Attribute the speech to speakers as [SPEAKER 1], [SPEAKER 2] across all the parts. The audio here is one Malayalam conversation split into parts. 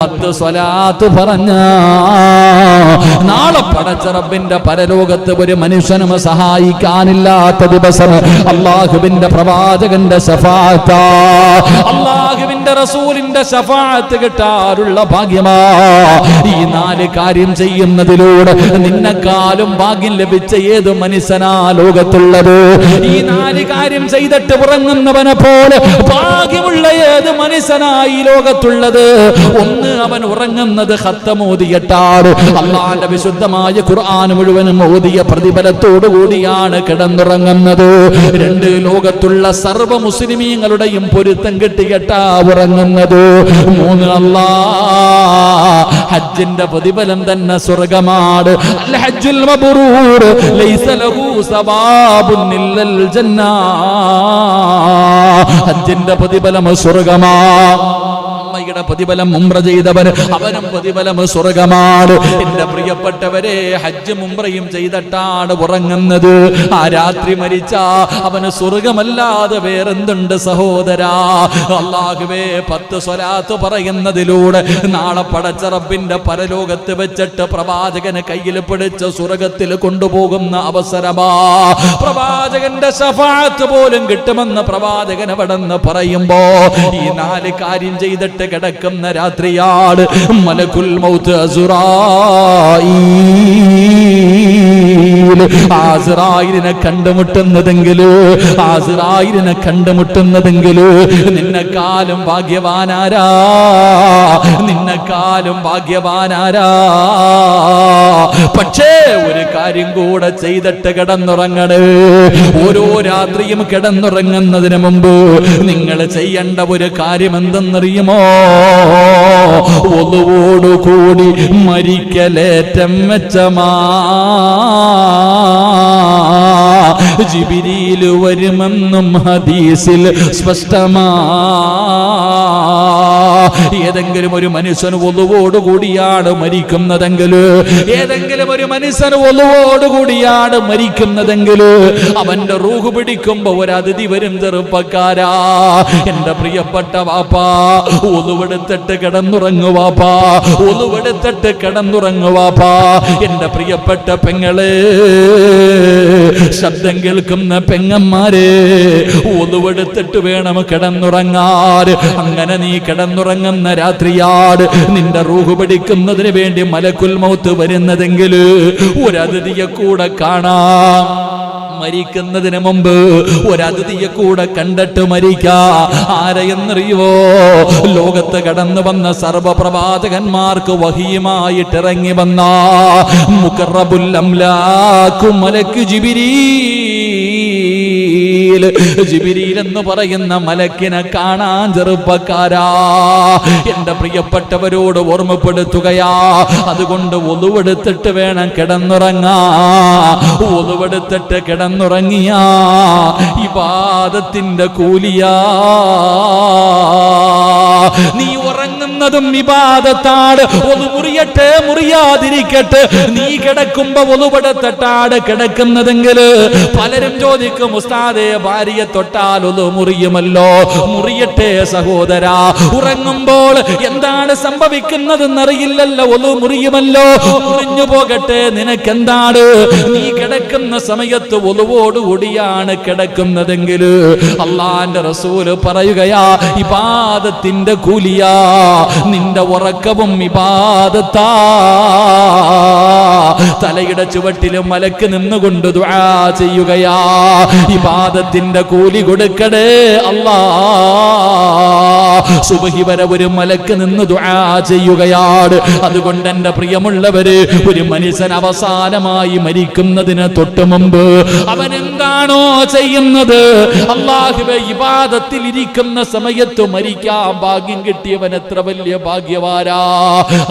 [SPEAKER 1] 10 സ്വലാത്ത് പറഞ്ഞ നാളെ പടച്ച റബ്ബിന്റെ പരലോകത്ത് ഒരു മനുഷ്യനും സഹായിക്കാനില്ലാത്ത ദിവസം അല്ലാഹുവിന്റെ പ്രവാചകന്റെ ശഫാഅത്ത്, അല്ലാഹുവിന്റെ റസൂലിന്റെ ശഫാഅത്ത് കിട്ടാറുള്ള ഭാഗ്യമാ. ഈ 4 കാര്യം ചെയ്യുന്നതിലൂടെ നിന്നെക്കാളും ഭാഗ്യം ലഭിച്ച ഏത് മനുഷ്യനാ ലോകത്തുള്ളത്? ഈ 4 കാര്യം ചെയ്തിട്ട് ഉറങ്ങുന്നവനെ പോലെ ഭാഗ്യമുള്ള ഏത് മനുഷ്യനായി ലോകത്തുള്ളത്? ഒന്ന്, അവൻ ഉറങ്ങുന്നത് ഖത്തം ഓതിയിട്ടാണ്. അല്ലാഹുവിന്റെ വിശുദ്ധമായ ഖുർആൻ മുഴുവനും ഓതിയ പ്രതിഫലത്തോടു കൂടിയാണ് കിടന്നുറങ്ങുന്നത്. 2, ലോകത്തുള്ള സർവ്വ മുസ്ലിമീങ്ങളുടെയും പൊരുത്തം കിട്ടിയിട്ടാ ഉറങ്ങുന്നത്. 3, ഹജ്ജിന്റെ പ്രതിഫലം തന്നെ സ്വർഗ്ഗമാണ്. അൽ ഹജ്ജുൽ മബ്റൂർ ലൈസ ലഹു സവാബുൻ ഇല്ലൽ ജന്ന. ഹജ്ജിന്റെ പ്രതിഫലം സ്വർഗ്ഗമാണ്. അമ്മയുടെ പ്രതിഫലം ഉംറ ചെയ്തവൻ, അവനും പ്രതിഫലം സ്വർഗ്ഗമാണ്. എന്റെ പ്രിയപ്പെട്ടവരെ, ഹജ്ജും ഉംറയും ചെയ്തിട്ടാണ് ഉറങ്ങുന്നത്. ആ രാത്രി മരിച്ചാ അവന് സ്വർഗ്ഗമല്ലാതെ വേറെന്തുണ്ട് സഹോദരാ? അല്ലാഹുവേ, 10 സ്വലാത്ത് പറയുന്നതിലൂടെ നാളെ പടച്ച റബ്ബിന്റെ പരലോകത്ത് വെച്ചിട്ട് പ്രവാചകന് കയ്യിൽ പിടിച്ച് സ്വർഗ്ഗത്തിൽ കൊണ്ടുപോകുന്ന അവസരമാ. പ്രവാചകന്റെ ശഫാഅത്ത് പോലും കിട്ടുമെന്ന് പ്രവാചകൻ അവിടെന്ന് പറയുമ്പോ ഈ 4 കാര്യം ചെയ്തിട്ട് കിടക്കുന്ന രാത്രിയാണ് മലക്കുൽ മൗത്ത് അസ്റായീലിനെ കണ്ടുമുട്ടുന്നതെങ്കിൽ നിന്നെക്കാളും ഭാഗ്യവാനാരാ? നിന്നെക്കാളും ഭാഗ്യവാനാരാ? പക്ഷേ ഒരു കാര്യം കൂടെ ചെയ്തിട്ട് കിടന്നുറങ്ങണേ. ഓരോ രാത്രിയും കിടന്നുറങ്ങുന്നതിന് മുമ്പ് നിങ്ങൾ ചെയ്യേണ്ട ഒരു കാര്യം എന്തെന്നറിയുമോ? ഒന്നുകൂടി മരിക്കലേറ്റം മെച്ചമാ. ജിബ്രീൽ വരുമെന്നും ഹദീസിൽ സ്പഷ്ടമാ. ഏതെങ്കിലും ഒരു മനുഷ്യൻ ഒന്നുകൂടിയാണ് മരിക്കുന്നതെങ്കിൽ, ഏതെങ്കിലും ഒരു മനുഷ്യൻ ഒന്നുകൂടിയാണ് മരിക്കുന്നതെങ്കിൽ അവന്റെ റൂഹ് പിടിക്കുമ്പോ ഒരു അതിഥി വരും. ചെറുപ്പക്കാരാ, എന്റെ പ്രിയപ്പെട്ട വാപ്പാ, ഒന്നുവെടുത്തിട്ട് കിടന്നുറങ്ങുവാപ്പാ, ഒന്നുവെടുത്തിട്ട് കിടന്നുറങ്ങുവാപ്പാ. എന്റെ പ്രിയപ്പെട്ട പെങ്ങളെ, ശബ്ദം കേൾക്കുന്ന പെങ്ങന്മാരെ, ഒന്നുവെടുത്തിട്ട് വേണം കിടന്നുറങ്ങാൻ. അങ്ങനെ നീ കിടന്നുറങ്ങുന്ന രാത്രിയാണ് നിന്റെ റൂഹ് പിടിക്കുന്നതിന് വേണ്ടി മലക്കുൽ മൗത്ത് വരുന്നതെങ്കിൽ ഒരു അതിഥിയെ കൂടെ കാണാം. മരിക്കുന്നതിന് മുമ്പ് ഒരു അതിഥിയെ കൂടെ കണ്ടിട്ട് മരിക്കാ. ആരെയെന്നറിയുവോ? ലോകത്ത് കടന്നു വന്ന സർവപ്രവാചകന്മാർക്ക് വഹിയുമായിട്ട് ഇറങ്ങി വന്ന മുഖറബുൽ അംലാഖു മലക്ക് ജിബ്രീൽ എന്ന് പറയുന്ന മലക്കിനെ കാണാൻ ചെറുപ്പക്കാരാ, എന്റെ പ്രിയപ്പെട്ടവരോട് ഓർമ്മപ്പെടുത്തുകയാ. അതുകൊണ്ട് ഒന്നുവെടുത്തിട്ട് വേണം കിടന്നുറങ്ങാ. ഒന്നുവെടുത്തിട്ട് കിടന്നുറങ്ങിയാ ഇബാദത്തിന്റെ കൂലിയാ. നീ ഉറങ്ങുന്നതും ഇബാദത്താണ്. ഒന്ന് മുറിയട്ടെ മുറിയാതിരിക്കട്ടെ, നീ കിടക്കുമ്പോ ഒന്നുപെടുത്തട്ടാണ് കിടക്കുന്നതെങ്കിൽ പലരും ചോദിക്കും, ഉസ്താദേ, ഭാര്യയെ തൊട്ടാൽ ഒന്ന് മുറിയുമല്ലോ. മുറിയട്ടെ സഹോദരാ. ഉറങ്ങുമ്പോൾ എന്താണ് സംഭവിക്കുന്നതെന്നറിയില്ലല്ലോ. ഒന്ന് മുറിയുമല്ലോ. മുറിഞ്ഞു പോകട്ടെ, നിനക്കെന്താണ്? നീ കിടക്കുന്ന സമയത്ത് ഒന്നുകൂടിയാണ് കിടക്കുന്നതെങ്കിൽ അള്ളാന്റെ റസൂല് പറയുകയാ, ഇബാദത്തിന്റെ കൂലിയാ. നിന്റെ ഉറക്കവും ഇബാദത്താ. തലയുടെ ചുവട്ടിലും മലക്ക് നിന്നുകൊണ്ട് ദുആ ചെയ്യുകയാ, ഇബാദത്തിന്റെ കൂലി കൊടുക്കണേ അല്ലാ. സുബ്ഹി വരെ ഒരു മലക്ക് നിന്ന് ദുആ ചെയ്യുകയാണ്. അതുകൊണ്ട് എന്റെ പ്രിയമുള്ളവര്, ഒരു മനുഷ്യൻ അവസാനമായി മരിക്കുന്നതിന് തൊട്ട് മുമ്പ് അവൻ എന്താണോ ചെയ്യുന്നത്, അല്ലാഹുവേ, ഇബാദത്തിൽ ഇരിക്കുന്ന സമയത്ത് മരിക്കാൻ ഭാഗ്യം കിട്ടിയവൻ എത്ര വലിയ ഭാഗ്യവാനാ.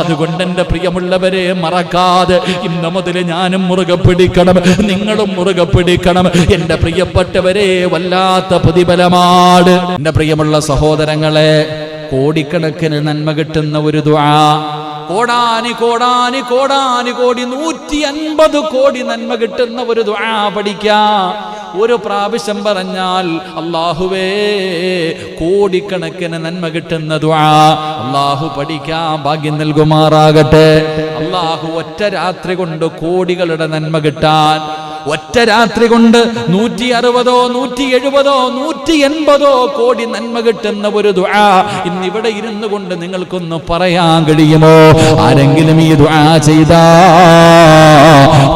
[SPEAKER 1] അതുകൊണ്ട് എന്റെ പ്രിയമുള്ളവരെ, മറക്കാതെ ഇന്ന് മുതൽ ഞാനും മുറുകെ പിടിക്കണം, നിങ്ങളും മുറുകെ പിടിക്കണം. എന്റെ പ്രിയപ്പെട്ടവരെ, വല്ലാത്ത പ്രതിഫലമാണ്. എന്റെ പ്രിയമുള്ള സഹോദരങ്ങളെ, കോടിക്കണക്കിന് നന്മ കിട്ടുന്ന ഒരു ദുആ, കോടാനി കോടാനി കോടാനി കോടി 150 കോടി നന്മ കിട്ടുന്ന ഒരു ദുആ പഠിക്കാം. ഒരു പ്രാവശ്യം പറഞ്ഞാൽ അല്ലാഹുവേ കോടിക്കണക്കിന് നന്മ കിട്ടുന്ന ദുആ അല്ലാഹു പഠിക്കാൻ ഭാഗ്യം നൽകുമാറാകട്ടെ. അല്ലാഹു ഒറ്റ രാത്രി കൊണ്ട് കോടികളുടെ നന്മ കിട്ടാൻ, ഒറ്റ രാത്രി കൊണ്ട് 160, 170, 180 കോടി നന്മ കിട്ടുന്ന ഒരു ദുആ ഇന്നിവിടെ ഇരുന്നു കൊണ്ട് നിങ്ങൾക്കൊന്ന് പറയാൻ കഴിയുമോ? ആരെങ്കിലും ഈ ദുആ ചെയ്താ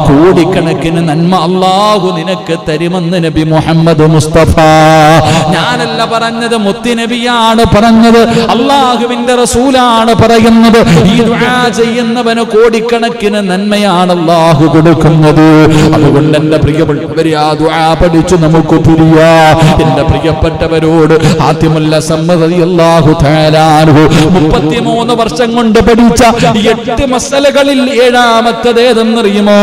[SPEAKER 1] കോടിക്കണക്കിന് നന്മ അല്ലാഹു നിനക്ക് തരുമെന്ന് നബി മുഹമ്മദ് മുസ്തഫ. ഞാനല്ല പറഞ്ഞത്, മുത്തുനബിയാണ് പറഞ്ഞത്, അല്ലാഹുവിന്റെ റസൂലാണ് പറയുന്നത്. ഈ ദുആ ചെയ്യുന്നവന് കോടിക്കണക്കിന് നന്മയാണ് അല്ലാഹു കൊടുക്കുന്നത്. അതുകൊണ്ട് എന്റെ പ്രിയപ്പെട്ടവരെ ആ ദുആ പഠിച്ചു നമുക്ക് തിരിയാ. എന്റെ പ്രിയപ്പെട്ടവരോട് ആദ്യമുള്ള റളിയല്ലാഹു തആല അൻഹു 33 വർഷം കൊണ്ട് പഠിച്ച 8 മസലകളിൽ 7ാമത്തേത് ഏതെന്നറിയുമോ?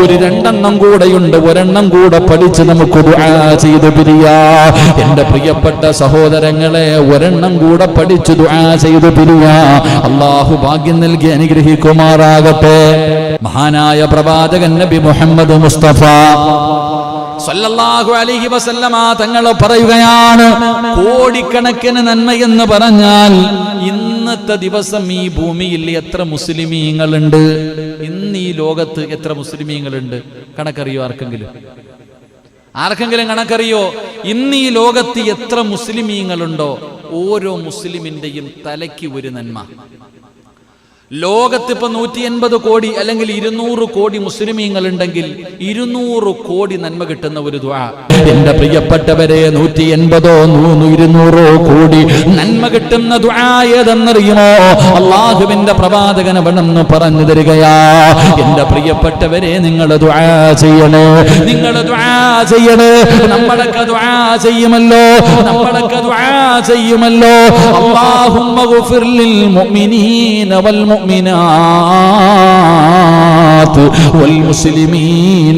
[SPEAKER 1] ഒരു 2 കൂടെയുണ്ട്, ഒരെണ്ണം കൂടെ പഠിച്ച് നമുക്ക് ദുആ ചെയ്ത് പിരിയാ. എന്റെ പ്രിയപ്പെട്ട സഹോദരങ്ങളെ, ഒരെണ്ണം കൂടെ പഠിച്ച് ദുആ ചെയ്ത് പിരിയാ. അല്ലാഹു ഭാഗ്യം നൽകി അനുഗ്രഹിക്കുമാറാകട്ടെ. മഹാനായ പ്രവാചകൻ നബി മുഹമ്മദ് മുസ്തഫ സല്ലല്ലാഹു അലൈഹി വസല്ലമ തങ്ങൾ പറയുകയാണ്, കോടിക്കണക്കിന് നന്മ എന്ന് പറഞ്ഞാൽ ഇന്നത്തെ ദിവസം ഈ ഭൂമിയിൽ എത്ര മുസ്ലിമീങ്ങളുണ്ട്? ഇന്ന് ഈ ലോകത്ത് എത്ര മുസ്ലിമീങ്ങളുണ്ട്? കണക്കറിയോ? ആർക്കെങ്കിലും കണക്കറിയോ? ഇന്ന് ഈ ലോകത്ത് എത്ര മുസ്ലിമീങ്ങളുണ്ടോ? ഓരോ മുസ്ലിമിന്റെയും തലയ്ക്ക് ഒരു നന്മ. ലോകത്ത് ഇപ്പൊ 180 കോടി അല്ലെങ്കിൽ 200 കോടി മുസ്ലിമീങ്ങൾ ഉണ്ടെങ്കിൽ 200 കോടി നന്മ കിട്ടുന്ന ഒരു ദുആ. എന്റെ പ്രിയപ്പെട്ടവരെ, 180, 200 കോടി നന്മ കിട്ടുന്ന ദുആ ഏതെന്നറിയുമോ? അല്ലാഹുവിന്റെ പ്രവാചകൻ അവിടെന്ന് പറഞ്ഞു തരികയാ. എന്റെ പ്രിയപ്പെട്ടവരെ, നിങ്ങൾ ദുആ ചെയ്യണേ, നിങ്ങൾ ദുആ ചെയ്യണേ. നമ്മളൊക്കെ ദുആ ചെയ്യുമല്ലോ, അല്ലാഹുമ്മ ഗുഫിർ ലിൽ മുഅ്മിനീന വൽ المؤمنات والمسلمين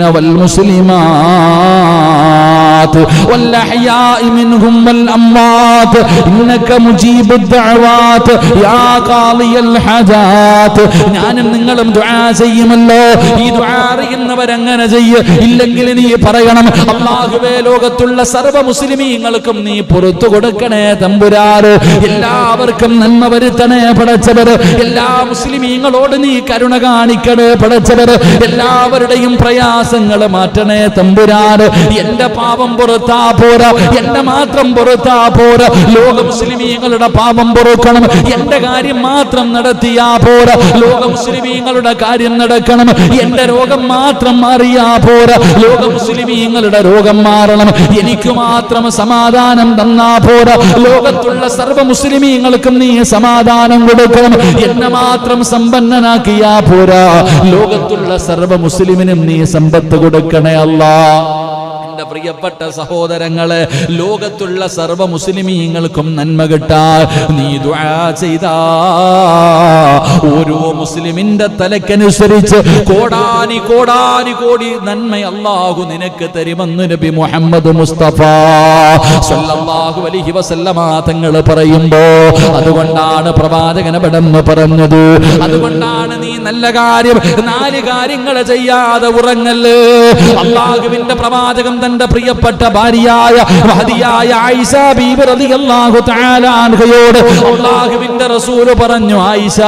[SPEAKER 1] والمسلمات والأحياء منهم والأموات إنك مجيب الدعوات يا قاضي الحاجات. ഞാനും നിങ്ങളും ദുആ ചെയ്യുമല്ലോ. ഈ ദുആ അറിയുന്നവരങ്ങനെ ചെയ്യ്. ഇല്ലെങ്കിൽ നീ പറയണം, അല്ലാഹുവേ ലോകത്തുള്ള സർവ്വ മുസ്ലിമീങ്ങൾക്കും നീ പുറത്തു കൊടുക്കണേ തമ്പുരാന്. എല്ലാവർക്കും നന്മ വരുത്തണേ പടച്ചവര്. എല്ലാ മുസ്ലിമീങ്ങളോട് നീ കരുണ കാണിക്കണേ പടച്ചവര്. എല്ലാവരുടെയും പ്രയാസങ്ങൾ മാറ്റണേ തമ്പുരാന്. എന്റെ പാപം പുറത്താ പോരാ, എന്റെ മാത്രം പുറത്താ പോരാ, ലോക മുസ്ലിമീങ്ങളുടെ പാപം പൊറുക്കണം. എന്റെ കാര്യം മാത്രം നടത്തിയാ പോരാ, ലോക മുസ്ലിമീങ്ങളുടെ കാര്യം നടക്കണം. എന്റെ രോഗം മാത്രം മാറിയാ പോരാ, ലോക മുസ്ലിമീങ്ങളുടെ രോഗം മാറണം. എനിക്ക് മാത്രം സമാധാനം തന്നാ പോരാ, ലോകത്തുള്ള സർവ്വ മുസ്ലിമീങ്ങൾക്കും നീ സമാധാനം കൊടുക്കണം. എന്നെ മാത്രം സമ്പന്നനാക്കിയാ പോരാ, ലോകത്തുള്ള സർവ്വ മുസ്ലിമിനും നീ സമ്പത്ത് കൊടുക്കണേ അല്ലാഹ്. എന്റെ പ്രിയപ്പെട്ട സഹോദരങ്ങളെ, ലോകത്തുള്ള സർവ്വ മുസ്ലിമീങ്ങൾക്കും നന്മ കിട്ടാൻ നീ ദുആ ചെയ്താ ഓരോ മുസ്ലിമിന്റെ തലക്കനുസരിച്ച് കോടാനി കോടാനി കോടി നന്മ അല്ലാഹു നിനക്ക് തരുമെന്ന് നബി മുഹമ്മദ് മുസ്തഫ സല്ലല്ലാഹു അലൈഹി വസല്ലമ തങ്ങൾ പറയുമ്പോ, അതുകൊണ്ടാണ് പ്രവാചകൻ അവിടെന്ന് പറഞ്ഞത്, അതുകൊണ്ടാണ് നീ നല്ല കാര്യം 4 കാര്യങ്ങൾ ചെയ്യാതെ ഉറങ്ങല്ലേ. അല്ലാഹുവിന്റെ പ്രവാചകൻ തന്റെ പ്രിയപ്പെട്ട ഭാര്യയായ മഹദിയായ ആയിഷ ബീബി റളിയല്ലാഹു തആല അൻഹയോട് അല്ലാഹുവിന്റെ റസൂൽ പറഞ്ഞു, ആയിഷ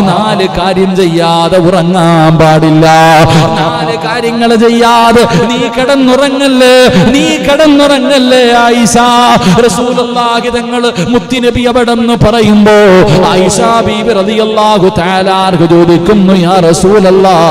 [SPEAKER 1] 4 കാര്യം ചെയ്യാതെ ഉറങ്ങാൻ പാടില്ല. 4 കാര്യങ്ങൾ ചെയ്യാതെ നീ കിടന്നുറങ്ങല്ലേ ആയിഷ. റസൂലുള്ളാഹി തങ്ങൾ മുത്തുനബി അവിടെന്ന് പറയുമ്പോ ആയിഷ ബീബി റളിയല്ലാഹു തആല അൻഹ ചോദിക്കുന്നു, യാ റസൂലല്ലാഹ്,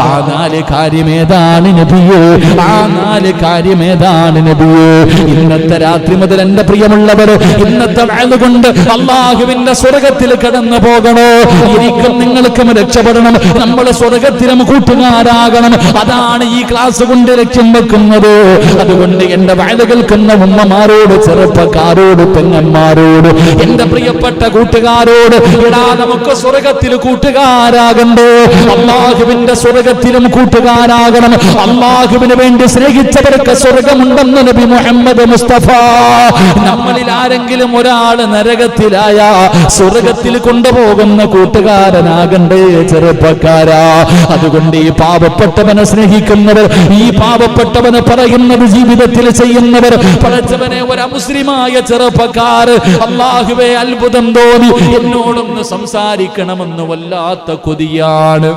[SPEAKER 1] ആ 4 കാര്യമേതാണ് നബിയേ? ആ 4 കാര്യമേതാണ് നബിയേ? ഇന്നത്തെ രാത്രി മുതൽ എന്റെ പ്രിയമുള്ളവര്, ഇന്നത്തെ വഅദ് കൊണ്ട് അല്ലാഹുവിന്റെ സ്വർഗ്ഗത്തിൽ കടന്നു പോകണോ? എനിക്കും നിങ്ങൾക്കും രക്ഷപ്പെടണം. നമ്മൾ സ്വർഗ്ഗത്തിലും കൂട്ടുകാരാകണം. അതാണ് ഈ ക്ലാസ് കൊണ്ട് ലക്ഷ്യം വെക്കുന്നത്. അതുകൊണ്ട് എന്റെ വഅദ് കേൾക്കുന്ന ഉമ്മമാരോട്, ചെറുപ്പക്കാരോട്, പെങ്ങന്മാരോട്, എന്റെ പ്രിയപ്പെട്ട കൂട്ടുകാരോട്, എടാ നമുക്ക് സ്വർഗ്ഗത്തിൽ കൂട്ടുകാരാകണ്ടേ? അല്ലാഹുവിന്റെ സ്വർഗ്ഗത്തിലും കൂട്ടുകാരാകണം. അല്ലാഹുവിന് വേണ്ടി സ്നേഹിച്ചവർക്ക് സ്വർഗമുണ്ടെന്ന് നബി മുഹമ്മദ് മുസ്തഫ. നമ്മളിൽ ആരെങ്കിലും ഒരാൾ നരകത്തിലായ സ്വർഗ സ്വർഗത്തിൽ കൊണ്ടുപോകുന്ന കൂട്ടുകാരനാകണ്ടേ ചെറുപ്പക്കാരാ. അതുകൊണ്ട് ഈ പാവപ്പെട്ടവനെ സ്നേഹിക്കുന്നവർ, ഈ പാവപ്പെട്ടവനെ പറയുന്നത് ജീവിതത്തിൽ ചെയ്യുന്നവർ, പടച്ചവനെ ഒരു അമുസ്ലിമായ ചെറുപ്പക്കാർ അല്ലാഹുവേ അത്ഭുതം തോന്നി എന്നോടൊന്ന് സംസാരിക്കണമെന്ന് വല്ലാത്ത കൊതിയാണ്,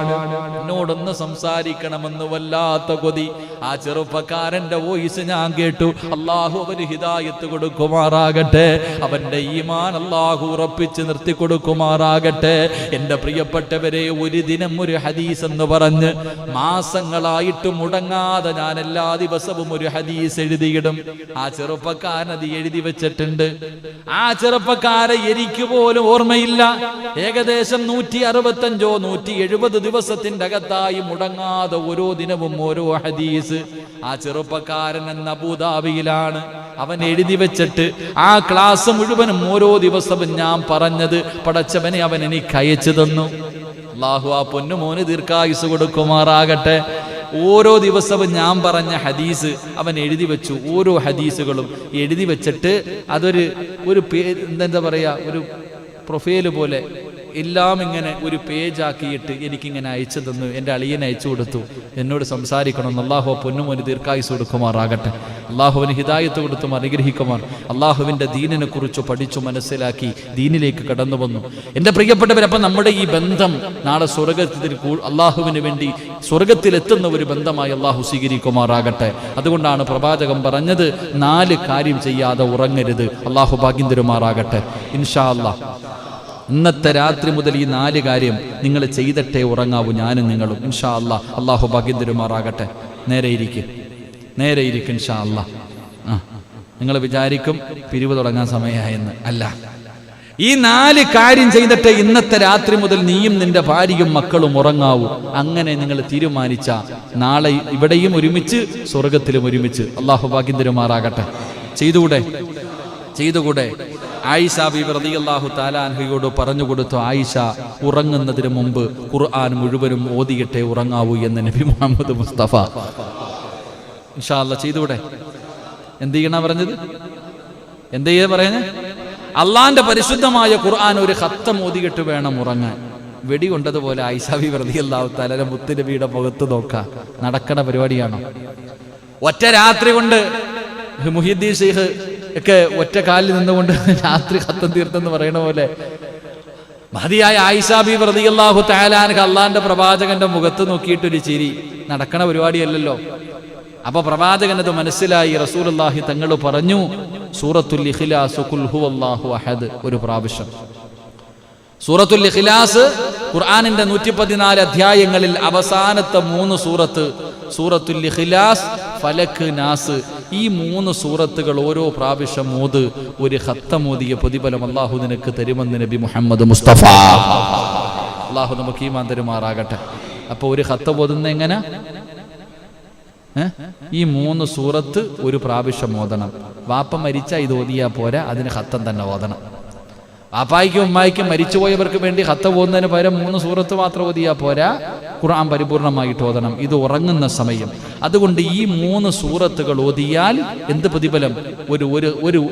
[SPEAKER 1] എന്നോടൊന്ന് സംസാരിക്കണമെന്ന് വല്ലാത്ത കൊതി. ആ ചെറുപ്പക്കാരന്റെ വോയിസ് ഞാൻ കേട്ടു. അല്ലാഹു അവന് ഹിദായത്ത് കൊടുക്കുമാറാകട്ടെ, അവന്റെ ഈമാൻ അല്ലാഹു ഉറപ്പിച്ച് നിർത്തി കൊടുക്കുമാറാകട്ടെ. എന്റെ പ്രിയപ്പെട്ടവരെ, ഒരു ദിനം ഒരു ഹദീസ് എന്ന് പറഞ്ഞ് മാസങ്ങളായിട്ട് മുടങ്ങാതെ ഞാൻ എല്ലാ ദിവസവും ഒരു ഹദീസ് എഴുതിയിടും. ആ ചെറുപ്പക്കാരൻ അത് എഴുതി വെച്ചിട്ടുണ്ട്. ആ ചെറുപ്പക്കാരെ എനിക്ക് പോലും ഓർമ്മയില്ല. ഏകദേശം 165 170 ദിവസത്തിന്റെ അകത്തായി മുടങ്ങാതെ ഓരോ ദിനവും ഓരോ ഹദീസ്. ആ ചെറുപ്പക്കാരൻ എന്ന അബൂദാബിയിലാണ്. അവൻ എഴുതി വെച്ചിട്ട് ആ ക്ലാസ് മുഴുവനും ഓരോ ദിവസവും ഞാൻ പറഞ്ഞത് പടച്ചവനെ അവൻ എനിക്ക് അയച്ചു തന്നു. അല്ലാഹു ആ പൊന്നുമോന് ദീർഘായുസ് കൊടുക്കുമാറാകട്ടെ. ഓരോ ദിവസവും ഞാൻ പറഞ്ഞ ഹദീസ് അവൻ എഴുതി വെച്ചു. ഓരോ ഹദീസുകളും എഴുതി വെച്ചിട്ട് അതൊരു എന്താ പറയാ, ഒരു പ്രൊഫൈല് പോലെ എല്ലാം ഇങ്ങനെ ഒരു പേജാക്കിയിട്ട് എനിക്കിങ്ങനെ അയച്ചു തന്നു. എൻ്റെ അളിയനെ അയച്ചു കൊടുത്തു, എന്നോട് സംസാരിക്കണമെന്ന്. അള്ളാഹു പൊന്നുമോന് ദീർഘായുസ് കൊടുക്കുമാറാകട്ടെ. അള്ളാഹുവിന് ഹിദായത്ത് കൊടുത്തും അനുഗ്രഹിക്കുമാർ. അള്ളാഹുവിൻ്റെ ദീനിനെ കുറിച്ച് പഠിച്ചു മനസ്സിലാക്കി ദീനിലേക്ക് കടന്നു വന്നു. എൻ്റെ പ്രിയപ്പെട്ടവരപ്പം നമ്മുടെ ഈ ബന്ധം നാളെ സ്വർഗത്തിൽ അള്ളാഹുവിന് വേണ്ടി സ്വർഗത്തിലെത്തുന്ന ഒരു ബന്ധമായി അള്ളാഹു സ്വീകരിക്കുമാറാകട്ടെ. അതുകൊണ്ടാണ് പ്രവാചകൻ പറഞ്ഞത് 4 കാര്യം ചെയ്യാതെ ഉറങ്ങരുത്. അള്ളാഹു ഭാഗ്യം തരുമാറാകട്ടെ. ഇൻഷാ അല്ലാഹ് ഇന്നത്തെ രാത്രി മുതൽ ഈ 4 കാര്യം നിങ്ങൾ ചെയ്തിട്ടേ ഉറങ്ങാവൂ, ഞാനും നിങ്ങളും. ഇൻഷാ അല്ലാഹ് അള്ളാഹു ഭാഗ്യം തരുമാറാകട്ടെ. നേരെ ഇരിക്കും ഇൻഷാ അല്ലാഹ്. നിങ്ങൾ വിചാരിക്കും പിരിവ് തുടങ്ങാൻ സമയമായെന്ന്. അല്ല, ഈ 4 കാര്യം ചെയ്തിട്ട് ഇന്നത്തെ രാത്രി മുതൽ നീയും നിന്റെ ഭാര്യയും മക്കളും ഉറങ്ങാവൂ. അങ്ങനെ നിങ്ങൾ തീരുമാനിച്ച നാളെ ഇവിടെയും ഒരുമിച്ച് സ്വർഗത്തിലും ഒരുമിച്ച്. അള്ളാഹു ഭാഗ്യം തരുമാറാകട്ടെ. ചെയ്തുകൂടെ? ആയിഷ ബീവി റളിയല്ലാഹു തആല അൻഹയോട് പറഞ്ഞു കൊടുത്തു, ആയിഷ ഉറങ്ങുന്നതിന് മുമ്പ് ഖുർആൻ മുഴുവനും ഓതിയിട്ടേ ഉറങ്ങാവൂ എന്ന് നബി മുഹമ്മദ് മുസ്തഫ. ഇൻഷാ അല്ലാഹ് ചെയ്തുകൂടെ? എന്ത് ചെയ്യണ പറഞ്ഞത്? എന്ത് ചെയ്യാ പറയുന്നത്? അള്ളാന്റെ പരിശുദ്ധമായ ഖുർആൻ ഒരു ഖത്തം ഓതിയിട്ട് വേണം ഉറങ്ങാൻ. വെടി കൊണ്ടതുപോലെ ആയിഷ ബീവി റളിയല്ലാഹു തആല മുത്തുനബിയുടെ മുഖത്ത് നോക്കുക. നടക്കണ പരിപാടിയാണോ? ഒറ്റ രാത്രി കൊണ്ട് മുഹീദ്ദീൻ ശൈഖ് ഒക്കെ ഒറ്റ കാലിൽ നിന്നുകൊണ്ട് രാത്രി ഖത്തം തീർത്തെന്ന് പറയണ പോലെ മഹദിയായ ആയിഷ ബീവി റളിയല്ലാഹു തആല അൻഹ അള്ളാന്റെ പ്രവാചകന്റെ മുഖത്ത് നോക്കിയിട്ടൊരു ചിരി. നടക്കണ പരിപാടിയല്ലല്ലോ. അപ്പൊ പ്രവാചകൻ അത് മനസ്സിലായി. റസൂലുള്ളാഹി തങ്ങൾ പറഞ്ഞു, സൂറത്തുൽ ഇഖ്ലാസ് ഖുൽ ഹുവല്ലാഹു അഹദ് ഒരു പ്രാവശ്യം. സൂറത്തുൽ ഇഖ്ലാസ് ഖുർആനിന്റെ 114 അധ്യായങ്ങളിൽ അവസാനത്തെ 3 സൂറത്ത്, സൂറത്തുൽ ഇഖ്ലാസ്, ഫലക്, നാസ്, ഈ 3 സൂറത്തുകൾ ഓരോ പ്രാവശ്യം ഓത്. ഒരു ഖത്തം ഓതിയ പ്രതിഫലം അല്ലാഹു നിനക്ക് തരുമെന്ന് നബി മുഹമ്മദ് മുസ്തഫ. അല്ലാഹു നമുക്ക് ഈമാൻ തരുമാറാകട്ടെ. അപ്പൊ ഒരു ഖത്തം ഓതുന്ന എങ്ങനെ? ഈ 3 സൂറത്ത് ഒരു പ്രാവശ്യം ഓതണം. വാപ്പ മരിച്ച ഇത് ഓതിയാ പോരാ, അതിന് ഖത്തം തന്നെ ഓതണം. വാപ്പായിക്കും ഉമ്മായിക്കും മരിച്ചുപോയവർക്ക് വേണ്ടി ഖത്തം ഓതുന്നതിന് പകരം 3 സൂറത്ത് മാത്രം ഓതിയാ പോരാ, ഖുർആൻ പരിപൂർണമായിട്ട് ഓതണം. ഇത് ഉറങ്ങുന്ന സമയം. അതുകൊണ്ട് ഈ 3 സൂറത്തുകൾ ഓതിയാൽ എന്ത് പ്രതിഫലം?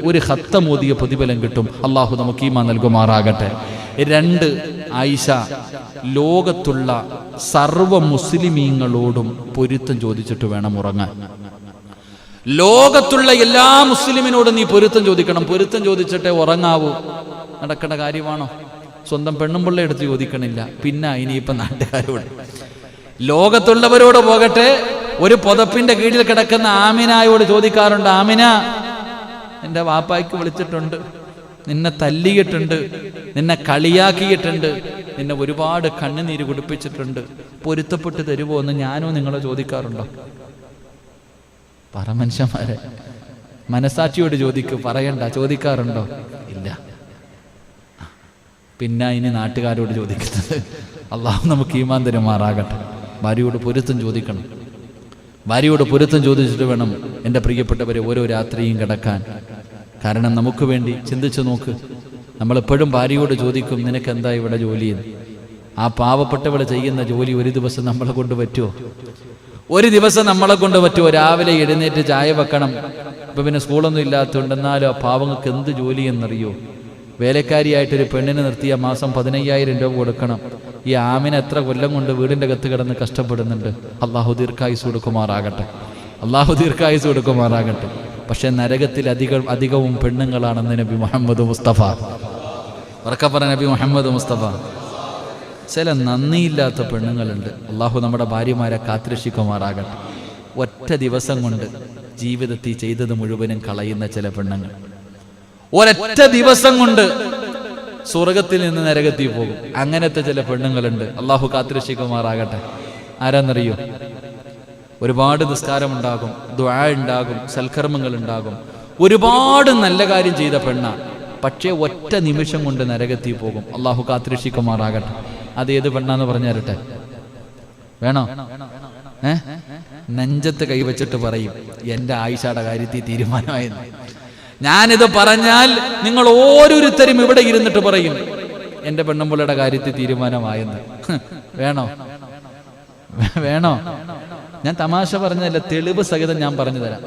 [SPEAKER 1] ഒരു ഖത്തം ഓതിയ പ്രതിഫലം കിട്ടും. അള്ളാഹു നമുക്ക് ഈമാൻ നൽകുമാറാകട്ടെ. 2, ആയിഷ ലോകത്തുള്ള സർവ മുസ്ലിമീങ്ങളോടും പൊരുത്തം ചോദിച്ചിട്ട് വേണം ഉറങ്ങാൻ. ലോകത്തുള്ള എല്ലാ മുസ്ലിമിനോടും നീ പൊരുത്തം ചോദിക്കണം. പൊരുത്തം ചോദിച്ചിട്ടേ ഉറങ്ങാവൂ. നടക്കേണ്ട കാര്യമാണോ? സ്വന്തം പെണ്ണുമ്പിള്ള എടുത്ത് ചോദിക്കണില്ല, പിന്നെ ഇനിയിപ്പം നാട്ടുകാരോട്. ലോകത്തുള്ളവരോട് പോകട്ടെ, ഒരു പുതപ്പിന്റെ കീഴിൽ കിടക്കുന്ന ആമിനായോട് ചോദിക്കാറുണ്ട്, ആമിന എൻ്റെ വാപ്പായ്ക്ക് വിളിച്ചിട്ടുണ്ട്, നിന്നെ തല്ലിയിട്ടുണ്ട്, നിന്നെ കളിയാക്കിയിട്ടുണ്ട്, നിന്നെ ഒരുപാട് കണ്ണുനീര് കുടിപ്പിച്ചിട്ടുണ്ട്, പൊരുത്തപ്പെട്ട് തരുമോ എന്ന് ഞാനോ നിങ്ങളോ ചോദിക്കാറുണ്ടോ? പറ മനുഷ്യന്മാരെ, മനസാക്ഷിയോട് ചോദിക്കൂ. പറയണ്ട. ചോദിക്കാറുണ്ടോ? ഇല്ല. പിന്നെ ഇനി നാട്ടുകാരോട് ചോദിക്കുന്നത്. അള്ളാഹു നമുക്ക് ഈമാൻ തരുമാറാകട്ടെ. ഭാര്യയോട് പൊരുത്തം ചോദിക്കണം. ഭാര്യയോട് പൊരുത്തം ചോദിച്ചിട്ട് വേണം എൻ്റെ പ്രിയപ്പെട്ടവരെ ഓരോ രാത്രിയും കിടക്കാൻ. കാരണം നമുക്ക് വേണ്ടി ചിന്തിച്ചു നോക്ക്. നമ്മളെപ്പോഴും ഭാര്യയോട് ചോദിക്കും, നിനക്കെന്താ ഇവിടെ ജോലിയെന്ന്. ആ പാവപ്പെട്ടവൾ ചെയ്യുന്ന ജോലി ഒരു ദിവസം നമ്മളെ കൊണ്ട് പറ്റുമോ? ഒരു ദിവസം നമ്മളെ കൊണ്ട് പറ്റുമോ? രാവിലെ എഴുന്നേറ്റ് ചായ വെക്കണം. ഇപ്പം പിന്നെ സ്കൂളൊന്നും ഇല്ലാത്തതുകൊണ്ട്, എന്നാലും ആ പാവങ്ങൾക്ക് എന്ത് ജോലി എന്നറിയോ? വേലക്കാരിയായിട്ടൊരു പെണ്ണിനെ നിർത്തിയ മാസം 15,000 രൂപ കൊടുക്കണം. ഈ ആമിന എത്ര കൊല്ലം കൊണ്ട് വീടിൻ്റെ അകത്ത് കിടന്ന് കഷ്ടപ്പെടുന്നുണ്ട്. അള്ളാഹു ദീർഘായുസ് കൊടുക്കുമാറാകട്ടെ, അള്ളാഹു ദീർഘായുസ് കൊടുക്കുമാറാകട്ടെ. പക്ഷെ നരകത്തിൽ അധികവും പെണ്ണുങ്ങളാണെന്ന് നബി മുഹമ്മദ് മുസ്തഫ. ഉറക്കെ പറഞ്ഞ നബി മുഹമ്മദ് മുസ്തഫ. ചില നന്ദിയില്ലാത്ത പെണ്ണുങ്ങളുണ്ട്. അള്ളാഹു നമ്മുടെ ഭാര്യമാരെ കാത്തുരക്ഷിക്കുമാറാകട്ടെ. ഒറ്റ ദിവസം കൊണ്ട് ജീവിതത്തിൽ ചെയ്തത് മുഴുവനും കളയുന്ന ചില പെണ്ണുങ്ങൾ ഒരൊറ്റ ദിവസം കൊണ്ട് സ്വർഗത്തിൽ നിന്ന് നരകത്തിൽ പോകും. അങ്ങനത്തെ ചില പെണ്ണുങ്ങളുണ്ട്. അള്ളാഹു കാത്തുരക്ഷിക്കുമാറാകട്ടെ. ആരാന്നറിയോ? ഒരുപാട് നിസ്കാരം ഉണ്ടാകും, ദുആ ഉണ്ടാകും, സൽക്കർമ്മങ്ങൾ ഉണ്ടാകും, ഒരുപാട് നല്ല കാര്യം ചെയ്ത പെണ്ണ. പക്ഷേ ഒറ്റ നിമിഷം കൊണ്ട് നരകത്തിൽ പോകും. അള്ളാഹു കാത്തുരക്ഷിക്കുമാറാകട്ടെ. അതേത് പെണ്ണാന്ന് പറഞ്ഞു തരട്ടെ? വേണോ? നെഞ്ചത്ത് കൈവച്ചിട്ട് പറയും, എൻ്റെ ആയിഷയുടെ കാര്യത്തിൽ തീരുമാനമായെന്ന്. ഞാനിത് പറഞ്ഞാൽ നിങ്ങൾ ഓരോരുത്തരും ഇവിടെ ഇരുന്നിട്ട് പറയും, എൻ്റെ പെണ്ണുമ്പിള്ളയുടെ കാര്യത്തിൽ തീരുമാനമായെന്ന്. വേണോ? വേണോ? ഞാൻ തമാശ പറഞ്ഞതല്ല, തെളിവ് സഹിതം ഞാൻ പറഞ്ഞു തരാം.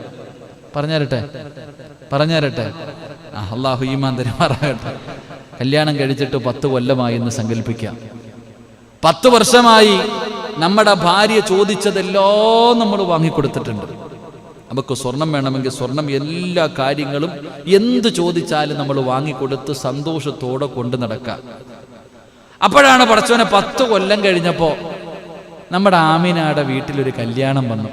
[SPEAKER 1] പറഞ്ഞുതരട്ടെ. അള്ളാഹു ഈമാൻ തരുമാറാകട്ടെ. കല്യാണം കഴിച്ചിട്ട് 10 കൊല്ലമായി എന്ന് സങ്കല്പിക്കാം. 10 വർഷമായി നമ്മുടെ ഭാര്യ ചോദിച്ചതെല്ലാം നമ്മൾ വാങ്ങിക്കൊടുത്തിട്ടുണ്ട്. നമുക്ക് സ്വർണം വേണമെങ്കിൽ സ്വർണം, എല്ലാ കാര്യങ്ങളും എന്ത് ചോദിച്ചാലും നമ്മൾ വാങ്ങിക്കൊടുത്ത് സന്തോഷത്തോടെ കൊണ്ട് നടക്കാം. അപ്പോഴാണ് പടച്ചോനെ 10 കൊല്ലം കഴിഞ്ഞപ്പോൾ നമ്മുടെ ആമിനയുടെ വീട്ടിലൊരു കല്യാണം വന്നു.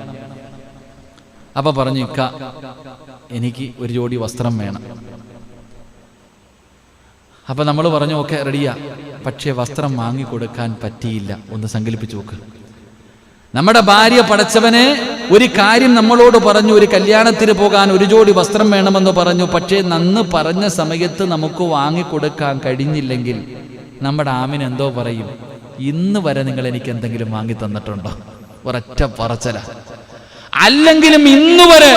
[SPEAKER 1] അപ്പൊ പറഞ്ഞു, ഇക്ക എനിക്ക് ഒരു ജോഡി വസ്ത്രം വേണം. അപ്പൊ നമ്മൾ പറഞ്ഞു, ഓക്കെ റെഡിയാ. പക്ഷേ വസ്ത്രം വാങ്ങിക്കൊടുക്കാൻ പറ്റിയില്ല. ഒന്ന് സങ്കല്പിച്ചു നോക്ക്. നമ്മുടെ ഭാര്യ പടച്ചവനെ ഒരു കാര്യം നമ്മളോട് പറഞ്ഞു, ഒരു കല്യാണത്തിന് പോകാൻ ഒരു ജോഡി വസ്ത്രം വേണമെന്ന് പറഞ്ഞു. പക്ഷേ നന്ന് പറഞ്ഞ സമയത്ത് നമുക്ക് വാങ്ങിക്കൊടുക്കാൻ കഴിഞ്ഞില്ലെങ്കിൽ നമ്മുടെ ആമിന എന്തോ പറയും, ഇന്ന് വരെ നിങ്ങൾ എനിക്ക് എന്തെങ്കിലും വാങ്ങി തന്നിട്ടുണ്ടോ? ഒരൊറ്റ പറച്ചല. അല്ലെങ്കിലും ഇന്ന് വരെ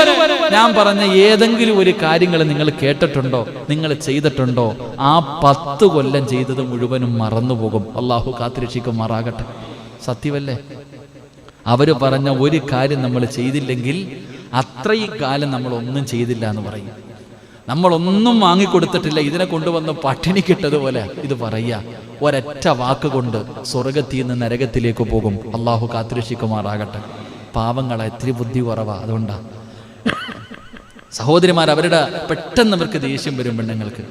[SPEAKER 1] ഞാൻ പറഞ്ഞ ഏതെങ്കിലും ഒരു കാര്യങ്ങൾ നിങ്ങൾ കേട്ടിട്ടുണ്ടോ, നിങ്ങൾ ചെയ്തിട്ടുണ്ടോ? ആ 10 കൊല്ലം ചെയ്തത് മുഴുവനും മറന്നുപോകും. അള്ളാഹു കാത്തുരക്ഷിക്കുമാറാകട്ടെ. സത്യമല്ലേ? അവര് പറഞ്ഞ ഒരു കാര്യം നമ്മൾ ചെയ്തില്ലെങ്കിൽ അത്രയും കാലം നമ്മൾ ഒന്നും ചെയ്തില്ല എന്ന് പറയും. നമ്മളൊന്നും വാങ്ങിക്കൊടുത്തിട്ടില്ല, ഇതിനെ കൊണ്ടുവന്ന് പട്ടിണിക്കിട്ടതുപോലെ ഇത് പറയാ. ഒരൊറ്റ വാക്ക് കൊണ്ട് സ്വർഗത്തിൽ നിന്ന് നരകത്തിലേക്ക് പോകും. അള്ളാഹു കാത്തുരക്ഷിക്കുമാറാകട്ടെ. പാവങ്ങളെ ഇത്തിരി ബുദ്ധി കുറവാ. അതുകൊണ്ടാ സഹോദരിമാർ, അവരുടെ പെട്ടെന്ന് അവർക്ക് ദേഷ്യം വരും. പെണ്ണുങ്ങൾക്ക്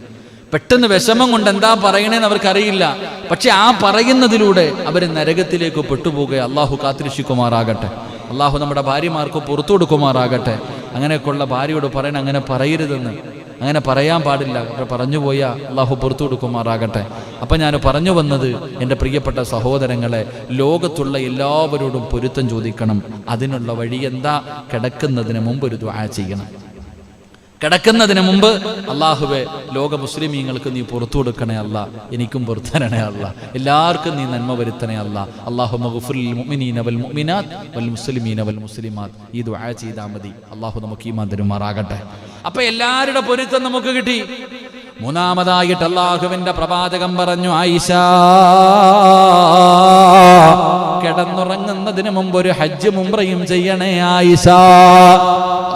[SPEAKER 1] പെട്ടെന്ന് വിഷമം കൊണ്ട് എന്താ പറയണേന്ന് അവർക്കറിയില്ല. പക്ഷെ ആ പറയുന്നതിലൂടെ അവർ നരകത്തിലേക്ക് പെട്ടുപോകുക. അള്ളാഹു കാത്തുരക്ഷിക്കുമാറാകട്ടെ. അള്ളാഹു നമ്മുടെ ഭാര്യമാർക്ക് പുറത്തു കൊടുക്കുമാറാകട്ടെ. അങ്ങനെയൊക്കെയുള്ള ഭാര്യയോട് പറയണം, അങ്ങനെ പറയരുതെന്ന്, അങ്ങനെ പറയാൻ പാടില്ല. പറഞ്ഞു പോയാൽ അള്ളാഹു പുറത്തു കൊടുക്കുമാറാകട്ടെ. അപ്പം ഞാൻ പറഞ്ഞു വന്നത്, എൻ്റെ പ്രിയപ്പെട്ട സഹോദരങ്ങളെ, ലോകത്തുള്ള എല്ലാവരോടും പൊരുത്തം ചോദിക്കണം. അതിനുള്ള വഴി എന്താ? കിടക്കുന്നതിന് മുമ്പ് ഒരു ദുആ ചെയ്യണം. കിടക്കുന്നതിന് മുമ്പ് അള്ളാഹുവേ, ലോക മുസ്ലിമീങ്ങൾക്ക് നീ പുറത്തു കൊടുക്കണേ അല്ലാ, എനിക്കും പുറത്തു തരണേ അല്ലാ, എല്ലാവർക്കും നീ നന്മ വരുത്തണേ അല്ലാ. അല്ലാഹുമ്മ ഗഫിറിൽ മുഅ്മിനീന വൽ മുഅ്മിനാത്ത് വൽ മുസ്ലിമീന വൽ മുസ്ലിമാത്ത്. ഈ ദുആ ചെയ്താൽ മതി. അള്ളാഹു നമുക്ക് ഈമാൻ തരുമാറാകട്ടെ. അപ്പൊ എല്ലാവരുടെ പൊരുത്തം നമുക്ക് കിട്ടി. മൂന്നാമതായിട്ട് അള്ളാഹുവിന്റെ പ്രവാചകൻ പറഞ്ഞു, ആയിഷ കിടന്നുറങ്ങുന്നതിന് മുമ്പ് ഒരു ഹജ്ജ് ഉംറയും ചെയ്യണേ ആയിഷ.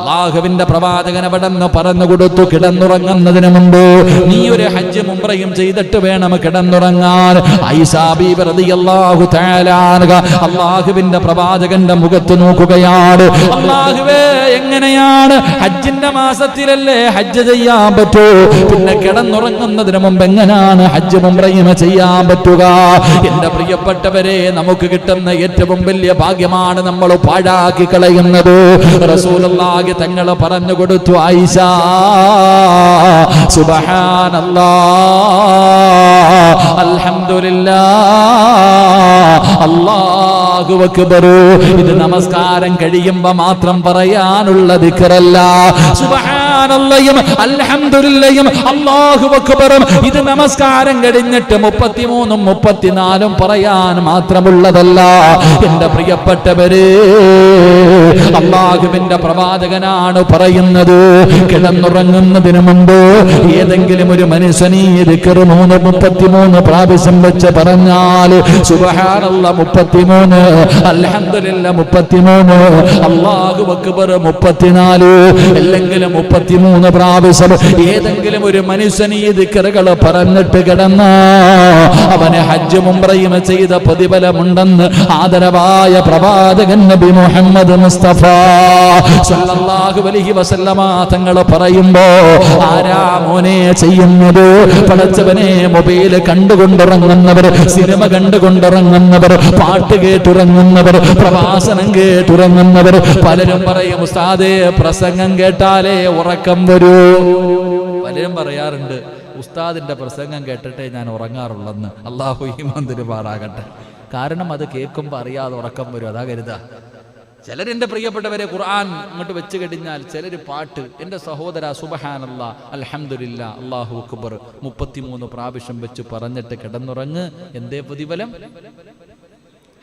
[SPEAKER 1] അള്ളാഹുവിന്റെ പ്രവാചകൻ അവിടെ നിന്ന് പറഞ്ഞു കൊടുത്തു, കിടന്നുറങ്ങുന്നതിന് മുമ്പ് നീ ഒരു ഹജ്ജ് ഉംറയും ചെയ്തിട്ട് വേണം കിടന്നുറങ്ങാൻ. ആയിഷ ബീബി റളിയല്ലാഹു തആല അൻഹ അള്ളാഹുവിന്റെ പ്രവാചകന്റെ മുഖത്ത് നോക്കുകയാണ്. അള്ളാഹുവേ, എങ്ങനെയാണ് ഹജ്ജിന്റെ മാസത്തിലല്ലേ ഹജ്ജ് ചെയ്യാൻ പറ്റൂ? പിന്നെ കിടന്നുറങ്ങുന്നതിന് മുമ്പ് എങ്ങനെയാണ് ഹജ്ജ് ഉംറയും ചെയ്യാൻ പറ്റുക? എന്റെ പ്രിയപ്പെട്ടവരെ, നമുക്ക് കിട്ടുന്ന ഏറ്റവും വലിയ ഭാഗ്യമാണ് നമ്മൾ പാഴാക്കി കളയുന്നത്. റസൂലുള്ളാഹി തങ്ങൾ പറഞ്ഞു കൊടുത്തു, ആയിഷ സുബ്ഹാനല്ലാഹ് അൽഹംദുലില്ലാഹ് അല്ലാഹു അക്ബർ. ഇത് നമസ്കാരം കഴിയുമ്പോൾ മാത്രം പറയാനുള്ള ദിക്റല്ല. സുബ്ഹാനല്ലാഹും അൽഹംദുലില്ലാഹും അല്ലാഹു അക്ബറും ഇത് നമസ്കാരം കഴിഞ്ഞിട്ട് 33ഉം 34ഉം പറയാൻ മാത്രമുള്ളതല്ല. എന്റെ പ്രിയപ്പെട്ടവരെ, അല്ലാഹുവിന്റെ പ്രവാചകനാണ് പറയുന്നത്, കിടന്നുറങ്ങുന്നതിന് മുമ്പ് ഏതെങ്കിലും ഒരു മനുഷ്യനീ ദിക്ർ 33 പ്രാവശ്യം വെച്ച് പറഞ്ഞാൽ സുബ്ഹാനല്ലാഹ് 33, അൽഹംദുലില്ലാഹ് 33, അല്ലാഹു അക്ബർ 34, അല്ലെങ്കിൽ 33 33 പ്രാവശ്യം ഏതെങ്കിലും ഒരു മനുഷ്യൻ ഈ ദിക്റുകൾ പറഞ്ഞിട്ട് കിടന്ന അവന് ഹജ്ജും ഉംറയും ചെയ്ത പ്രതിഫലമുണ്ടെന്ന് ആദരവായ പ്രവാചകൻ നബി മുഹമ്മദ് മുസ്തഫ സല്ലല്ലാഹു അലൈഹി വസല്ലമ തങ്ങൾ പറയുമ്പോ ആരാ മോനെ ചെയ്യുന്നത്? പടച്ചവനെ മൊബൈൽ കണ്ടുകൊണ്ടിറങ്ങുന്നവർ, സിനിമ കണ്ടുകൊണ്ടിറങ്ങുന്നവർ, പാട്ട് കേട്ടുറങ്ങുന്നവർ, പ്രഭാഷണം കേട്ടുറങ്ങുന്നവർ. പലരും പറയും ഉസ്താദേ പ്രസംഗം കേട്ടാലേ ഉറക്കം വരൂ. പലരും പറയാറുണ്ട് ഉസ്താദിന്റെ പ്രസംഗം കേട്ടിട്ടേ ഞാൻ ഉറങ്ങാറുള്ളെന്ന്. അല്ലാഹു ഈമാൻ തരുമാറാകട്ടെ. കാരണം അത് കേൾക്കുമ്പോൾ അറിയാതെ ഉറക്കം വരും, അതാ കരുതാ. ചിലരെന്റെ പ്രിയപ്പെട്ടവരെ ഖുർആൻ അങ്ങോട്ട് വെച്ച് കഴിഞ്ഞാൽ, ചിലർ പാട്ട്. എൻ്റെ സഹോദര സുബ്ഹാനല്ലാഹ് അൽഹംദുലില്ലാഹ് അല്ലാഹു അക്ബർ 33 പ്രാവശ്യം വെച്ച് പറഞ്ഞിട്ട് കിടന്നുറങ്ങ്. എന്തേ പ്രതിഫലം?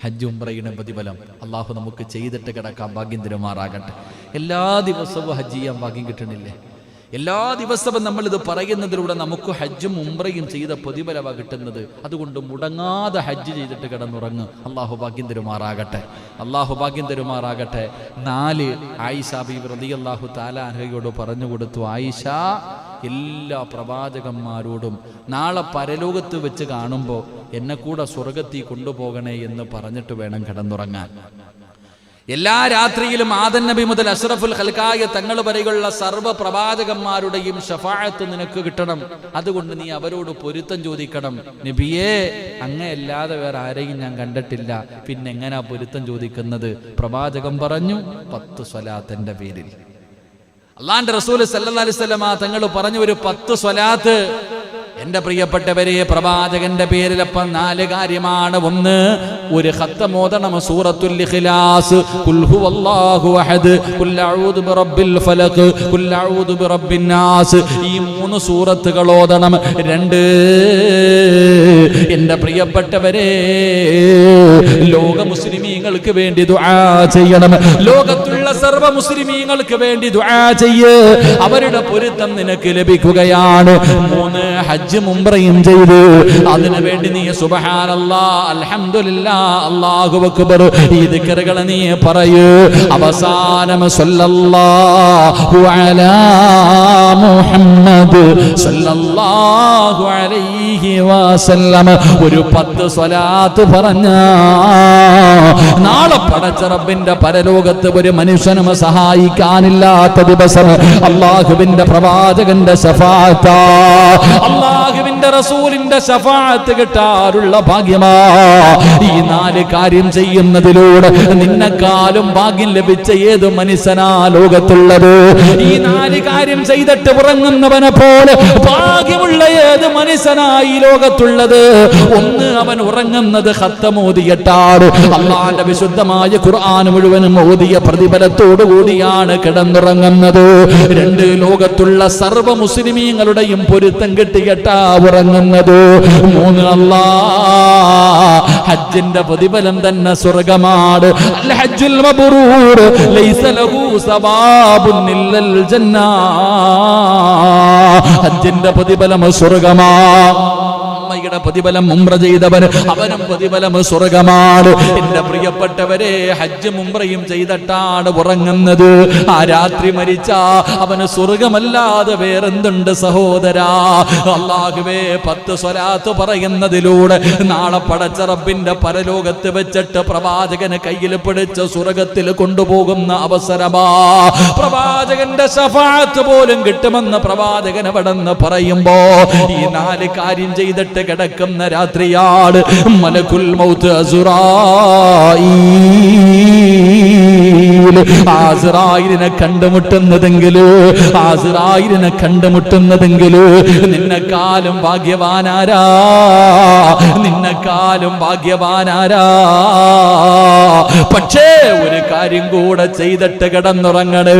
[SPEAKER 1] ഹജ്ജ് ഉംറയുടെ പ്രതിഫലം. അള്ളാഹു നമുക്ക് ചെയ്തിട്ട് കിടക്കാൻ ഭാഗ്യം തരുമാറാകട്ടെ. എല്ലാ ദിവസവും ഹജ്ജ് ചെയ്യാൻ ഭാഗ്യം കിട്ടണില്ലേ? എല്ലാ ദിവസവും നമ്മൾ ഇത് പറയുന്നതിലൂടെ നമുക്ക് ഹജ്ജും ഉംറയും ചെയ്ത പ്രതിഫലമാണ് കിട്ടുന്നത്. അതുകൊണ്ട് മുടങ്ങാതെ ഹജ്ജ് ചെയ്തിട്ട് കിടന്നുറങ്ങ്. അള്ളാഹു ഭാഗ്യം തരുമാറാകട്ടെ. അള്ളാഹു ഭാഗ്യം തരുമാറാകട്ടെ. 4 ആയിഷ ബീവി റളിയല്ലാഹു തആല അൻഹയോട് പറഞ്ഞു കൊടുത്തു, ആയിഷ എല്ലാ പ്രവാചകന്മാരോടും നാളെ പരലോകത്ത് വെച്ച് കാണുമ്പോൾ എന്നെ കൂടെ സ്വർഗത്തിൽ കൊണ്ടുപോകണേ എന്ന് പറഞ്ഞിട്ട് വേണം കിടന്നുറങ്ങാൻ. എല്ലാ രാത്രിയിലും ആദം നബി മുതൽ അഷ്റഫുൽ ഖൽഖായ തങ്ങൾ വരെയുള്ള സർവ്വ പ്രവാചകന്മാരുടെയും ശഫാഅത്ത് നിനക്ക് കിട്ടണം. അതുകൊണ്ട് നീ അവരോട് പൊരുത്തം ചോദിക്കണം. നബിയേ, അങ്ങയല്ലാതെ വേറെ ആരെയും ഞാൻ കണ്ടിട്ടില്ല, പിന്നെ എങ്ങനാ പൊരുത്തം ചോദിക്കുന്നത്? പ്രവാചകൻ പറഞ്ഞു 10 സ്വലാത്തിന്റെ പേരിൽ. അള്ളാന്റെ റസൂൽ സല്ലല്ലാഹു അലൈഹി വസല്ലം തങ്ങൾ പറഞ്ഞു ഒരു 10 സ്വലാത്ത്. എന്റെ പ്രിയപ്പെട്ടവരെ, പ്രവാചകന്റെ പേരിൽ അപ്പം 4 കാര്യമാണ്. ഒന്ന്, ഒരു ഖത്തം ഓതണം സൂറത്തുൽ ഇഖ്ലാസ്, ഖുൽ ഹുവല്ലാഹു അഹദ്, ഖുൽ അഊദു ബിറബ്ബിൽ ഫലഖ്, ഖുൽ അഊദു ബിറബ്ബിൻ നാസ്. ഈ 3 സൂറത്തുകൾ ഓതണം. 2, എന്റെ പ്രിയപ്പെട്ടവരെ, ലോക മുസ്ലിമീങ്ങൾക്ക് വേണ്ടി ദുആ ചെയ്യണം. ലോകത്തുള്ള സർവ്വ മുസ്ലിമീങ്ങൾക്ക് വേണ്ടി ദുആ ചെയ്യ്, അവരുടെ പൊരുത്തം നിനക്ക് ലഭിക്കുകയാണ്. 3, ഹജ്ജും ഉംറയും ചെയ്ത് അതിനു വേണ്ടി നീ സുബ്ഹാനല്ലാഹ് അൽഹംദുലില്ലാഹ് അല്ലാഹു അക്ബർ ഈ ദിക്റുകൾ നീ പറയൂ. അവസാനം സല്ലല്ലാഹു അലാ മുഹമ്മദ് സല്ലല്ലാഹു അലൈഹി വസല്ലം ഒരു 10 സ്വലാത്ത് പറഞ്ഞ നാളെ പടച്ച റബ്ബിന്റെ പരലോകത്ത് ഒരു മനുഷ്യനും സഹായിക്കാനില്ലാത്ത ദിവസം അല്ലാഹുവിന്റെ പ്രവാചകന്റെ ശഫാഅത്ത്, അല്ലാഹുവിന്റെ റസൂലിന്റെ ശഫാഅത്ത് കിട്ടാറുള്ള ഭാഗ്യമാ. ഈ 4 കാര്യം ചെയ്യുന്നതിലൂടെ നിന്നെക്കാളും ഭാഗ്യം ലഭിച്ച ഏത് മനുഷ്യനാ ലോകത്തുള്ളത്? ഈ 4 കാര്യം ചെയ്തിട്ട് ഉറങ്ങുന്നവനെ പോലെ ഭാഗ്യമുള്ള ഏത് മനുഷ്യനായി ലോകത്തുള്ളത്? 1, അവൻ ഉറങ്ങുന്നത് ഖത്തം ഓതിയിട്ടാണ്. അല്ലാഹുവിന്റെ വിശുദ്ധമായ ഖുർആൻ മുഴുവനും ഓതിയ പ്രതിഫലത്തോടു കൂടിയാണ് കിടന്നുറങ്ങുന്നത്. 2, ലോകത്തുള്ള സർവ്വ മുസ്ലിമീങ്ങളുടെയും പൊരുത്തം കിട്ടിയിട്ടാ ഉറങ്ങുന്നത്. 3, അല്ലാഹ് ഹജ്ജിന്റെ പ്രതിഫലം തന്നെ സ്വർഗ്ഗമാണ്. അൽ ഹജ്ജുൽ മബ്റൂർ ലൈസ ലഹു സവാബുൻ ഇല്ലൽ ജന്ന. ഹജ്ജിന്റെ പ്രതിഫലം സ്വർഗ്ഗമാണ്. ഉമ്മയുടെ പ്രതിഫലം ഉംറ ചെയ്തവൻ, അവനും പ്രതിഫലം സ്വർഗ്ഗമാണ്. എന്റെ പ്രിയപ്പെട്ടവരെ, ഹജ്ജും ഉംറയും ചെയ്തിട്ടാണ് ഉറങ്ങുന്നത്. ആ രാത്രി മരിച്ചാ അവന് സ്വർഗ്ഗമല്ലാതെ വേറെന്തുണ്ട് സഹോദരാ? അല്ലാഹുവേ, 10 സ്വലാത്ത് പറയുന്നതിലൂടെ നാളെ പടച്ച റബ്ബിന്റെ പരലോകത്ത് വെച്ചിട്ട് പ്രവാചകന് കയ്യിൽ പിടിച്ച് സ്വർഗ്ഗത്തിൽ കൊണ്ടുപോകുന്ന അവസരമാ. പ്രവാചകന്റെ ശഫാഅത്ത് പോലും കിട്ടുമെന്ന് പ്രവാചകൻ അവിടെന്ന് പറയുമ്പോ ഈ 4 കാര്യം ചെയ്തിട്ട് കിടക്കുന്ന രാത്രിയാണ് മലക്കുൽ മൗത്ത് അസ്റായീലിനെ കണ്ടുമുട്ടുന്നതെങ്കില് നിന്നെക്കാളും ഭാഗ്യവാനാരാ? നിന്നെക്കാളും ഭാഗ്യവാനാരാ? പക്ഷേ ഒരു കാര്യം കൂടെ ചെയ്തിട്ട് കിടന്നുറങ്ങണേ.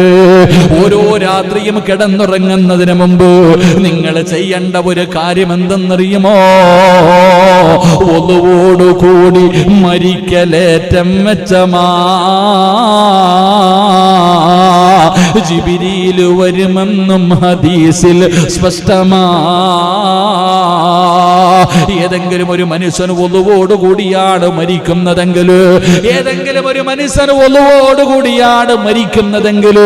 [SPEAKER 1] ഓരോ രാത്രിയും കിടന്നുറങ്ങുന്നതിന് മുമ്പ് നിങ്ങൾ ചെയ്യേണ്ട ഒരു കാര്യം എന്തെന്നറിയുമോ? ഒന്നുകൂടി മരിക്കലേറ്റം മെച്ചമാ. ജിബ്രീൽ വരുമെന്നും ഹദീസിൽ സ്പഷ്ടമാ. ഏതെങ്കിലും ഒരു മനുഷ്യൻ ഒളുവോടുകൂടിയാണ് മരിക്കുന്നതെങ്കിൽ, ഏതെങ്കിലും ഒരു മനുഷ്യൻ ഒളുവോടുകൂടിയാണ് മരിക്കുന്നതെങ്കിൽ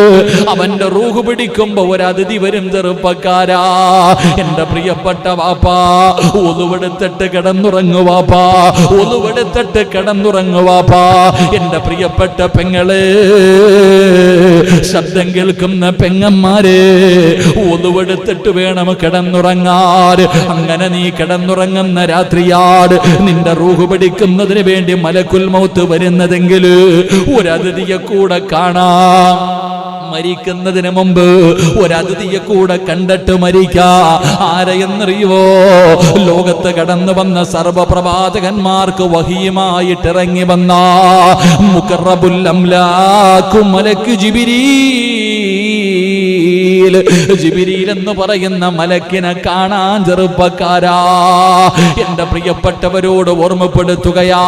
[SPEAKER 1] അവന്റെ റൂഹ് പിടിക്കുമ്പോ ഒരു അതിഥി വരും. ചെറുപ്പക്കാരാ, എന്റെ പ്രിയപ്പെട്ട വാപ്പാ, ഒളുവെടുത്തിട്ട് കിടന്നുറങ്ങു വാപ്പാ, ഒളുവെടുത്തിട്ട് കിടന്നുറങ്ങു വാപ്പാ. എന്റെ പ്രിയപ്പെട്ട പെങ്ങളെ, ശബ്ദം കേൾക്കുന്ന പെങ്ങന്മാരെ, ഒളുവെടുത്തിട്ട് വേണം കിടന്നുറങ്ങാൻ. അങ്ങനെ നീ കിടന്നുറങ്ങുന്ന രാത്രിയാട് നിന്റെ റൂഹ് പിടിക്കുന്നതിന് വേണ്ടി മലക്കുൽ മൗത്ത് വരുന്നതെങ്കിൽ ഒരു അതിഥിയെ കൂടെ കാണാം. മരിക്കുന്നതിന് മുമ്പ് ഒരു അതിഥിയെ കൂടെ കണ്ടിട്ട് മരിക്കാ. ആരെയെന്നറിയോ? ലോകത്ത് കടന്നു വന്ന സർവപ്രവാചകന്മാർക്ക് വഹിയുമായിട്ട് ഇറങ്ങി വന്ന മുഖറബുൽ അംലാഖു മലക്ക് ജിബ്രീൽ. ജിബ്രീൽ എന്ന് പറയുന്ന മലക്കിനെ കാണാൻ ചെറുപ്പക്കാരാ, എന്റെ പ്രിയപ്പെട്ടവരോട് ഓർമ്മപ്പെടുത്തുകയാ.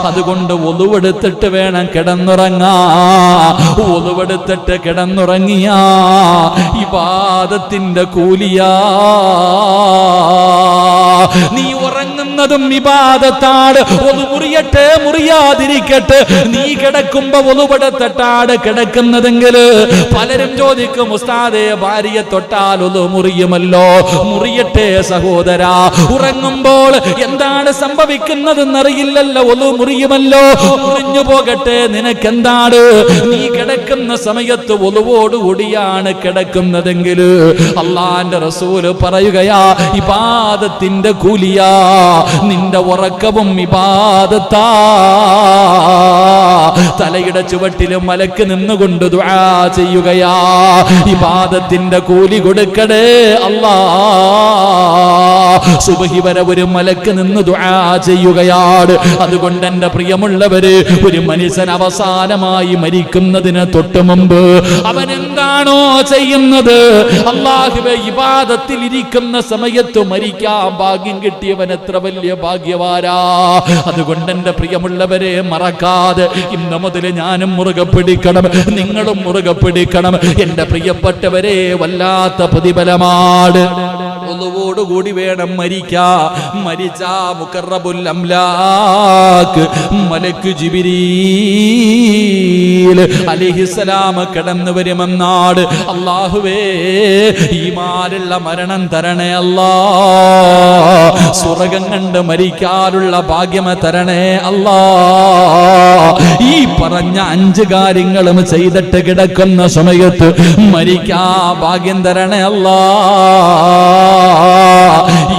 [SPEAKER 1] അതുകൊണ്ട് ഒളുവെടുത്തിട്ട് വേണം കിടന്നുറങ്ങാ. ഒളുവെടുത്തിട്ട് കിടന്നുറങ്ങിയ ഇബാദത്തിന്റെ കൂലിയാ. നീ ഉറങ്ങുന്നതും ഇബാദത്താണ്. ഒളു മുറിയട്ടെ മുറിയാതിരിക്കട്ടെ, നീ കിടക്കുമ്പോ ഒളുവെടുത്തിട്ടാണ് കിടക്കുന്നതെങ്കിൽ പലരും ചോദിക്കും, ഉസ്താദേ ഭാര്യയെ തൊട്ടാൽ ഒളു മുറിയുമല്ലോ. മുറിയട്ടെ സഹോദരാ. ഉറങ്ങുമ്പോൾ എന്താണ് സംഭവിക്കുന്നതെന്നറിയില്ലല്ലോ. ഒളു മുറിയുമല്ലോ. മുറിഞ്ഞു പോകട്ടെ, നിനക്കെന്താണ്? നീ കിടക്കുന്ന സമയത്ത് ഒളുവോടുകൂടിയാണ് കിടക്കുന്നതെങ്കിൽ അള്ളാന്റെ റസൂല് പറയുകയാ, ഇബാദത്തിന്റെ കൂലിയാ. നിന്റെ ഉറക്കവും ഇബാദത്താ. തലയുടെ ചുവട്ടിൽ മലക്ക് നിന്നുകൊണ്ട് ദുആ ചെയ്യുകയാ, ഇബാദത്തിന്റെ കൂലി കൊടുക്കണേ അല്ലാ. സുബ്ഹി വരെ ഒരു മലക്ക് നിന്ന് ദുആ ചെയ്യുകയാണ്. അതുകൊണ്ട് എന്റെ പ്രിയമുള്ളവര്, ഒരു മനുഷ്യൻ അവസാനമായി മരിക്കുന്നതിന് തൊട്ട് മുമ്പ് അവൻ എന്താണോ ചെയ്യുന്നത്, അല്ലാഹുവേ, ഇബാദത്തിൽ ഇരിക്കുന്ന സമയത്ത് മരിക്കാൻ ഭാഗ്യം കിട്ടിയവൻ എത്ര വലിയ ഭാഗ്യവാനാ. അതുകൊണ്ട് എന്റെ പ്രിയമുള്ളവരെ, മറക്കാതെ ഇന്ന് മുതൽ ഞാനും മുറുകെ പിടിക്കണം, നിങ്ങളും മുറുകെ പിടിക്കണം. എന്റെ പ്രിയപ്പെട്ടവരെ, വല്ലാത്ത പ്രതിഫലമാണ്. ഒളുവോടുകൂടി വേണം മരിക്കാ. മരിച്ചാ മുഖറബുൽ അംലാഖ് മലക്ക് ജിബ്രീൽ അലൈഹിസ്സലാം കടന്നു വരുമെന്നാണ്. അല്ലാഹുവേ, ഈമാനുള്ള മരണം തരണേ അല്ലാ. സ്വർഗ്ഗം കണ്ട് മരിക്കാനുള്ള ഭാഗ്യം തരണേ അല്ലാ. ഈ പറഞ്ഞ 5 കാര്യങ്ങളും ചെയ്തിട്ട് കിടക്കുന്ന സമയത്ത് മരിക്കാ ഭാഗ്യം തരണേ അല്ലാ.